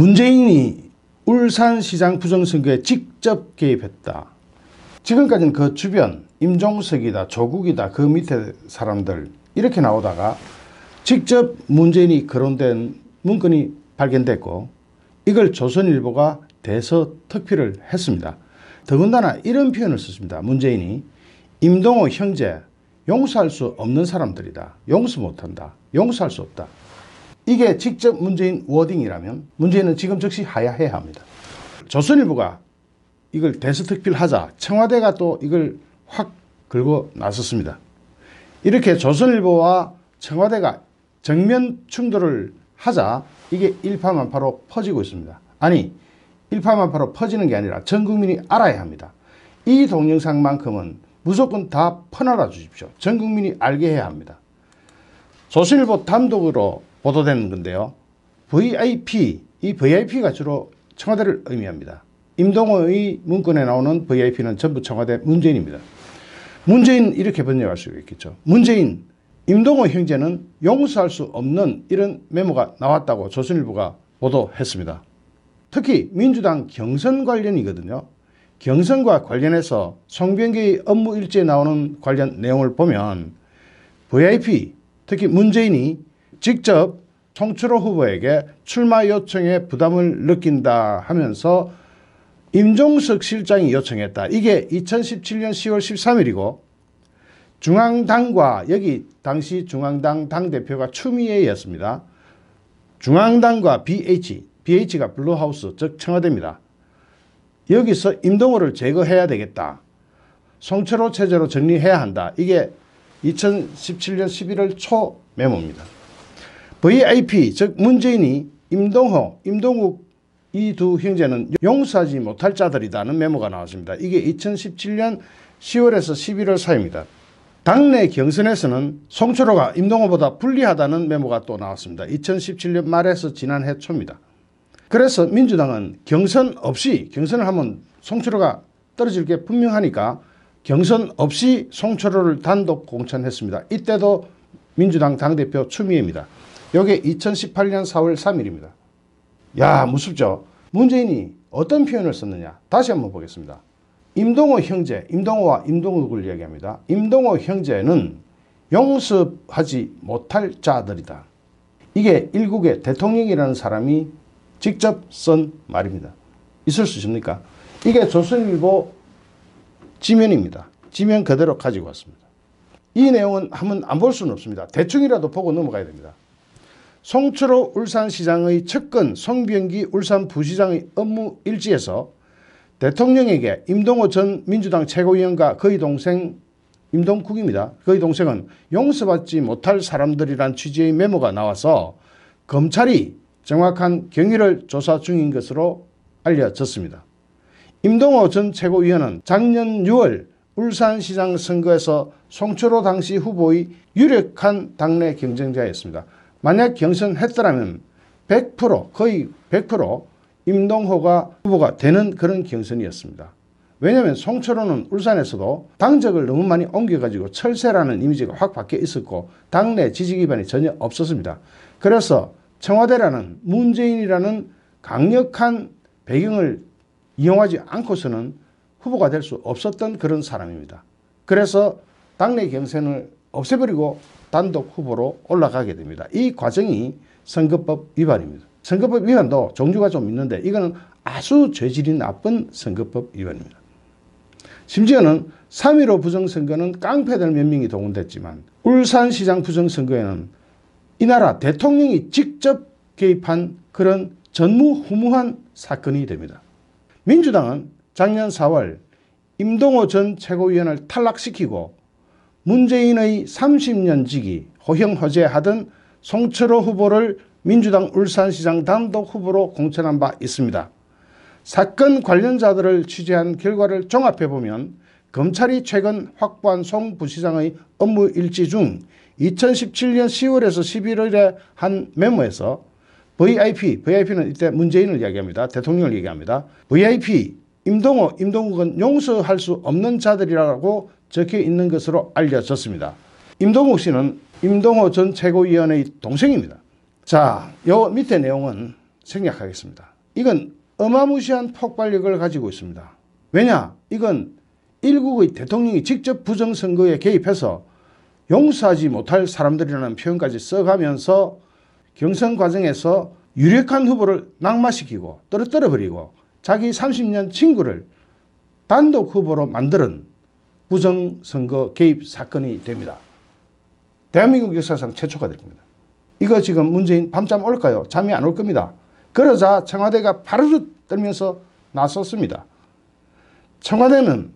문재인이 울산시장 부정선거에 직접 개입했다. 지금까지는 그 주변 임종석이다, 조국이다, 그 밑에 사람들 이렇게 나오다가 직접 문재인이 거론된 문건이 발견됐고 이걸 조선일보가 대서특필을 했습니다. 더군다나 이런 표현을 썼습니다. 문재인이 임동호 형제 용서할 수 없는 사람들이다. 용서 못한다. 용서할 수 없다. 이게 직접 문재인 워딩이라면 문재인은 지금 즉시 하야해야 합니다. 조선일보가 이걸 대서특필하자 청와대가 또 이걸 확 걸고 나섰습니다. 이렇게 조선일보와 청와대가 정면 충돌을 하자 이게 일파만파로 퍼지고 있습니다. 아니, 일파만파로 퍼지는 게 아니라 전 국민이 알아야 합니다. 이 동영상만큼은 무조건 다 퍼나라 주십시오. 전 국민이 알게 해야 합니다. 조선일보 단독으로 보도되는 건데요. VIP, 이 VIP가 주로 청와대를 의미합니다. 임동호의 문건에 나오는 VIP는 전부 청와대 문재인입니다. 문재인 이렇게 번역할 수 있겠죠. 문재인, 임동호 형제는 용서할 수 없는 이런 메모가 나왔다고 조선일보가 보도했습니다. 특히 민주당 경선 관련이거든요. 경선과 관련해서 송병기의 업무 일지에 나오는 관련 내용을 보면 VIP, 특히 문재인이 직접 송철호 후보에게 출마 요청에 부담을 느낀다 하면서 임종석 실장이 요청했다. 이게 2017년 10월 13일이고 중앙당과 여기 당시 중앙당 당대표가 추미애였습니다. 중앙당과 BH가 블루하우스 즉 청와대입니다. 여기서 임동호를 제거해야 되겠다. 송철호 체제로 정리해야 한다. 이게 2017년 11월 초 메모입니다. VIP 즉 문재인이 임동호, 임동욱 이 두 형제는 용서하지 못할 자들이다는 메모가 나왔습니다. 이게 2017년 10월에서 11월 사이입니다. 당내 경선에서는 송철호가 임동호보다 불리하다는 메모가 또 나왔습니다. 2017년 말에서 지난해 초입니다. 그래서 민주당은 경선을 하면 송철호가 떨어질 게 분명하니까 경선 없이 송철호를 단독 공천했습니다. 이때도 민주당 당대표 추미애입니다. 이게 2018년 4월 3일입니다. 야, 무섭죠? 문재인이 어떤 표현을 썼느냐? 다시 한번 보겠습니다. 임동호 형제, 임동호와 임동욱을 이야기합니다. 임동호 형제는 용서하지 못할 자들이다. 이게 일국의 대통령이라는 사람이 직접 쓴 말입니다. 있을 수 있습니까? 이게 조선일보 지면입니다. 지면 그대로 가지고 왔습니다. 이 내용은 한번 안 볼 수는 없습니다. 대충이라도 보고 넘어가야 됩니다. 송철호 울산시장의 측근 송병기 울산부시장의 업무 일지에서 대통령에게 임동호 전 민주당 최고위원과 그의 동생 임동국입니다. 그의 동생은 용서받지 못할 사람들이란 취지의 메모가 나와서 검찰이 정확한 경위를 조사 중인 것으로 알려졌습니다. 임동호 전 최고위원은 작년 6월 울산시장 선거에서 송철호 당시 후보의 유력한 당내 경쟁자였습니다. 만약 경선했더라면 100% 거의 100% 임동호가 후보가 되는 그런 경선이었습니다. 왜냐하면 송철호는 울산에서도 당적을 너무 많이 옮겨가지고 철새라는 이미지가 확 바뀌어 있었고 당내 지지 기반이 전혀 없었습니다. 그래서 청와대라는 문재인이라는 강력한 배경을 이용하지 않고서는 후보가 될 수 없었던 그런 사람입니다. 그래서 당내 경선을 없애버리고 단독 후보로 올라가게 됩니다. 이 과정이 선거법 위반입니다. 선거법 위반도 종류가 좀 있는데 이거는 아주 죄질이 나쁜 선거법 위반입니다. 심지어는 3.15 부정선거는 깡패들 몇 명이 동원됐지만 울산시장 부정선거에는 이 나라 대통령이 직접 개입한 그런 전무후무한 사건이 됩니다. 민주당은 작년 4월 임동호 전 최고위원을 탈락시키고 문재인의 30년 지기 호형호재하던 송철호 후보를 민주당 울산시장 단독 후보로 공천한 바 있습니다. 사건 관련자들을 취재한 결과를 종합해보면 검찰이 최근 확보한 송 부시장의 업무 일지 중 2017년 10월에서 11월에 한 메모에서 VIP는 이때 문재인을 이야기합니다. 대통령을 얘기합니다. VIP, 임동호, 임동욱은 용서할 수 없는 자들이라고 적혀 있는 것으로 알려졌습니다. 임동욱 씨는 임동호 전 최고위원의 동생입니다. 자, 요 밑에 내용은 생략하겠습니다. 이건 어마무시한 폭발력을 가지고 있습니다. 왜냐? 이건 일국의 대통령이 직접 부정선거에 개입해서 용서하지 못할 사람들이라는 표현까지 써가면서 경선 과정에서 유력한 후보를 낙마시키고 떨어뜨려버리고 자기 30년 친구를 단독 후보로 만드는 부정선거 개입 사건이 됩니다. 대한민국 역사상 최초가 될 겁니다. 이거 지금 문재인 밤잠 올까요? 잠이 안 올 겁니다. 그러자 청와대가 바르르 떨면서 나섰습니다. 청와대는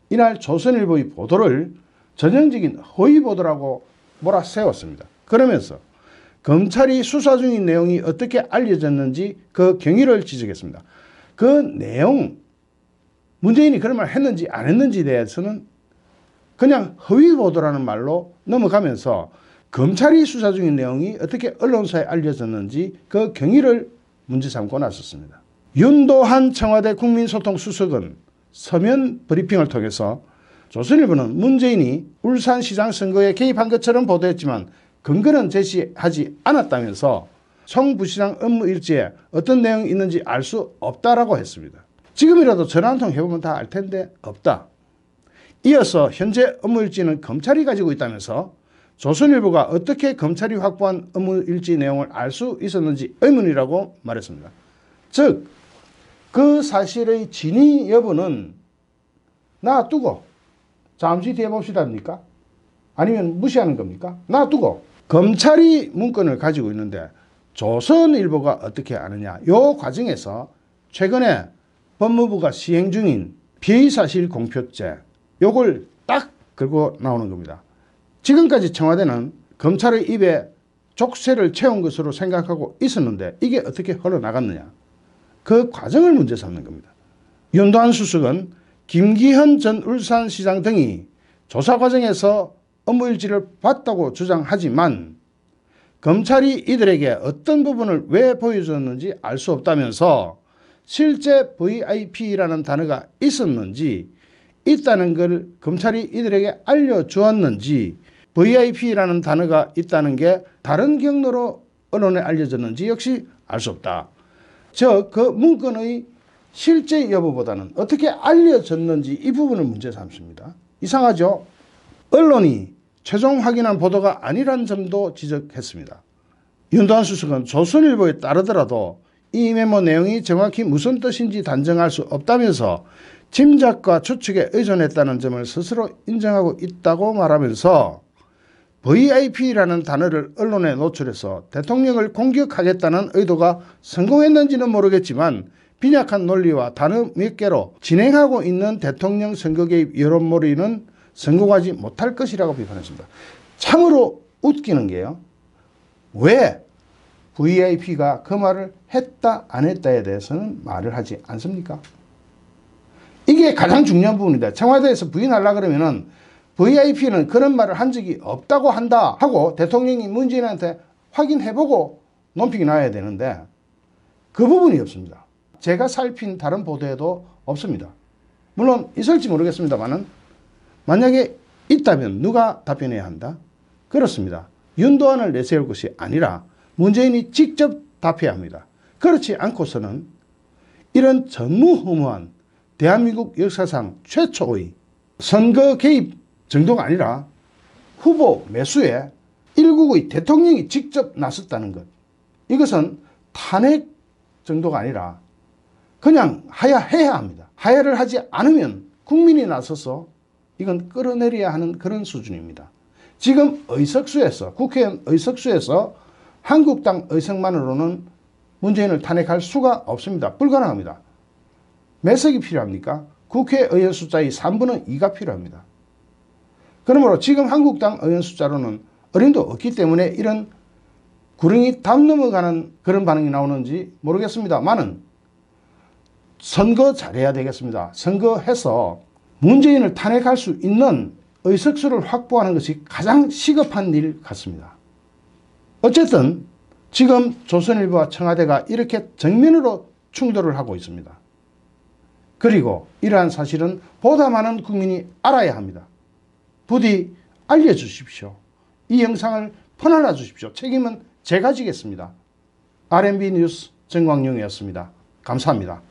이날 조선일보의 보도를 전형적인 허위 보도라고 몰아세웠습니다. 그러면서 검찰이 수사 중인 내용이 어떻게 알려졌는지 그 경위를 지적했습니다. 그 내용, 문재인이 그런 말 했는지 안 했는지에 대해서는 그냥 허위 보도라는 말로 넘어가면서 검찰이 수사 중인 내용이 어떻게 언론사에 알려졌는지 그 경위를 문제 삼고 나섰습니다. 윤도한 청와대 국민소통수석은 서면 브리핑을 통해서 조선일보는 문재인이 울산시장 선거에 개입한 것처럼 보도했지만 근거는 제시하지 않았다면서 송 부시장 업무 일지에 어떤 내용이 있는지 알 수 없다라고 했습니다. 지금이라도 전화 한 통 해보면 다 알 텐데 없다. 이어서 현재 업무 일지는 검찰이 가지고 있다면서 조선일보가 어떻게 검찰이 확보한 업무 일지 내용을 알 수 있었는지 의문이라고 말했습니다. 즉, 그 사실의 진위 여부는 놔두고 잠시 뒤에 봅시다입니까? 아니면 무시하는 겁니까? 놔두고 검찰이 문건을 가지고 있는데 조선일보가 어떻게 아느냐. 이 과정에서 최근에 법무부가 시행 중인 피의사실 공표죄, 요걸 딱 걸고 나오는 겁니다. 지금까지 청와대는 검찰의 입에 족쇄를 채운 것으로 생각하고 있었는데 이게 어떻게 흘러나갔느냐. 그 과정을 문제 삼는 겁니다. 윤도한 수석은 김기현 전 울산시장 등이 조사 과정에서 업무일지를 봤다고 주장하지만 검찰이 이들에게 어떤 부분을 왜 보여줬는지 알 수 없다면서 실제 VIP라는 단어가 있었는지 있다는 걸 검찰이 이들에게 알려주었는지 VIP라는 단어가 있다는 게 다른 경로로 언론에 알려졌는지 역시 알 수 없다. 즉, 그 문건의 실제 여부보다는 어떻게 알려졌는지 이 부분을 문제 삼습니다. 이상하죠? 언론이 최종 확인한 보도가 아니라는 점도 지적했습니다. 윤도한 수석은 조선일보에 따르더라도 이 메모 내용이 정확히 무슨 뜻인지 단정할 수 없다면서 짐작과 추측에 의존했다는 점을 스스로 인정하고 있다고 말하면서 VIP라는 단어를 언론에 노출해서 대통령을 공격하겠다는 의도가 성공했는지는 모르겠지만 빈약한 논리와 단어 몇 개로 진행하고 있는 대통령 선거 개입 여론몰이는 성공하지 못할 것이라고 비판했습니다. 참으로 웃기는 게요. 왜 VIP가 그 말을 했다 안 했다에 대해서는 말을 하지 않습니까? 이게 가장 중요한 부분이다. 청와대에서 부인하려고 그러면은 VIP는 그런 말을 한 적이 없다고 한다 하고 대통령이 문재인한테 확인해보고 논평이 나와야 되는데 그 부분이 없습니다. 제가 살핀 다른 보도에도 없습니다. 물론 있을지 모르겠습니다만은 만약에 있다면 누가 답변해야 한다? 그렇습니다. 윤도한을 내세울 것이 아니라 문재인이 직접 답해야 합니다. 그렇지 않고서는 이런 전무후무한 대한민국 역사상 최초의 선거 개입 정도가 아니라 후보 매수에 일국의 대통령이 직접 나섰다는 것, 이것은 탄핵 정도가 아니라 그냥 하야해야 합니다. 하야를 하지 않으면 국민이 나서서 이건 끌어내려야 하는 그런 수준입니다. 지금 의석수에서, 국회의원 의석수에서 한국당 의석만으로는 문재인을 탄핵할 수가 없습니다. 불가능합니다. 몇 석이 필요합니까? 국회의원 숫자의 3분의 2가 필요합니다. 그러므로 지금 한국당 의원 숫자로는 어림도 없기 때문에 이런 구렁이 담 넘어가는 그런 반응이 나오는지 모르겠습니다만은 선거 잘해야 되겠습니다. 선거해서 문재인을 탄핵할 수 있는 의석수를 확보하는 것이 가장 시급한 일 같습니다. 어쨌든 지금 조선일보와 청와대가 이렇게 정면으로 충돌을 하고 있습니다. 그리고 이러한 사실은 보다 많은 국민이 알아야 합니다. 부디 알려주십시오. 이 영상을 퍼날라 주십시오. 책임은 제가 지겠습니다. RMB 뉴스 정광용이었습니다. 감사합니다.